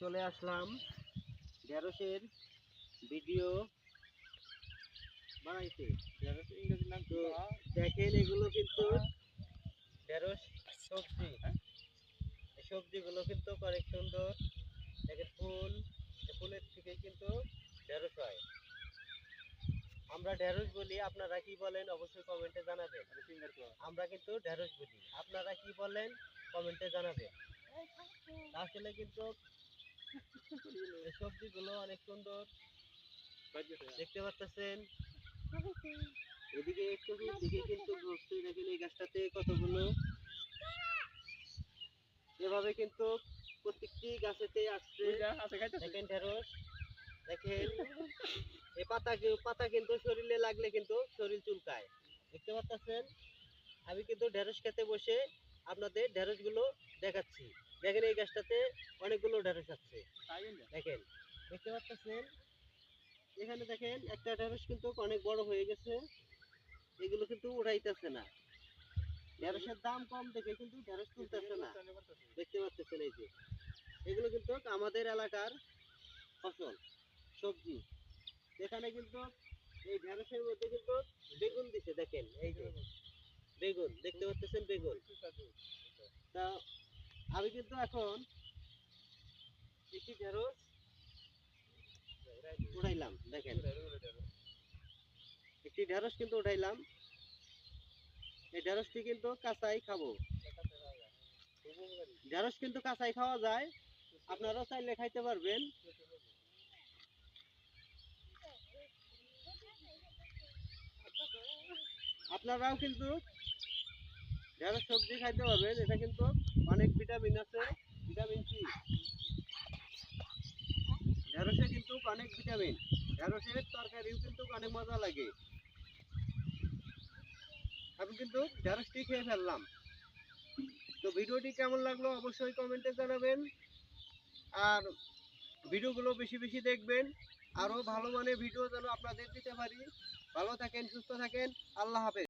চলে আসলাম ঢেঁড়সের ভিডিও বানাইতে। তো দেখেন এগুলো কিন্তু ঢেঁড়স সবজি, এই সবজিগুলো কিন্তু অনেক সুন্দর। দেখেন ফুল, ফুলের থেকে কিন্তু ঢেঁড়স হয়। আমরা ঢেঁড়স বলি, আপনারা কি বলেন অবশ্যই কমেন্টে জানাবেন। আমরা কিন্তু ঢেঁড়স বলি, আপনারা কি বলেন কমেন্টে জানাবেন। আসলে কিন্তু এই সবজিগুলো অনেক সুন্দর দেখতে পাচ্ছেন। এদিকে একটু দিকে কিন্তু ধরছে, দেখেন এই গাছটাতে কতগুলো, এভাবে কিন্তু প্রত্যেকটি গাছেতে আসছে। দেখেন ঢেঁড়স, দেখেন এই পাতা কিন্তু শরীরে লাগলে কিন্তু শরীর চুলকায়, দেখতে পাচ্ছেন। আমি কিন্তু ঢেঁড়স খেতে বসে আপনাদের ঢেঁড়স গুলো দেখাচ্ছি। দেখেন এই গাছটাতে অনেকগুলো ঢেঁড়স আছে, দেখেন দেখতে পাচ্ছেন। এখানে দেখেন একটা ঢেঁড়স কিন্তু অনেক বড় হয়ে গেছে, এগুলো কিন্তু উড়াইতেছে না। ঢেঁড়সের দাম কম দেখে কিন্তু ঢেঁড়স তুলতেছে না, দেখতে পাচ্ছেন। এই যে এগুলো কিন্তু আমাদের এলাকার ফসল সবজি। এখানে কিন্তু এই ঢেঁড়সের মধ্যে কিন্তু বেগুন দিছে, দেখেন এই যে বেগুন দেখতে পাচ্ছেন, বেগুন। তা আমি কিন্তু এখন একটি ঢেঁড়স উঠাইলাম, দেখেন একটি ঢেঁড়স কিন্তু উঠাইলাম। এই ঢেঁড়সটি কিন্তু কাঁচাই খাবো, ঢেঁড়স কিন্তু কাঁচাই খাওয়া যায়, আপনারাও চাইলে খাইতে পারবেন। আপনারাও কিন্তু ঢেঁড়স সবজি খাইতে পারবেন, এটা কিন্তু অনেক ভিটামিন আছে। ভিটামিন সি, ঢেঁড়সে কিন্তু অনেক ভিটামিন। ঢেঁড়সের তরকারিও কিন্তু অনেক মজা লাগে। আমি কিন্তু ঢেঁড়সটি খেয়ে ফেললাম। তো ভিডিওটি কেমন লাগলো অবশ্যই কমেন্টে জানাবেন, আর ভিডিওগুলো বেশি বেশি দেখবেন, আরো ভালো মানের ভিডিও যেন আপনাদের দিতে পারি। ভালো থাকেন, সুস্থ থাকেন, আল্লাহ হাফেজ।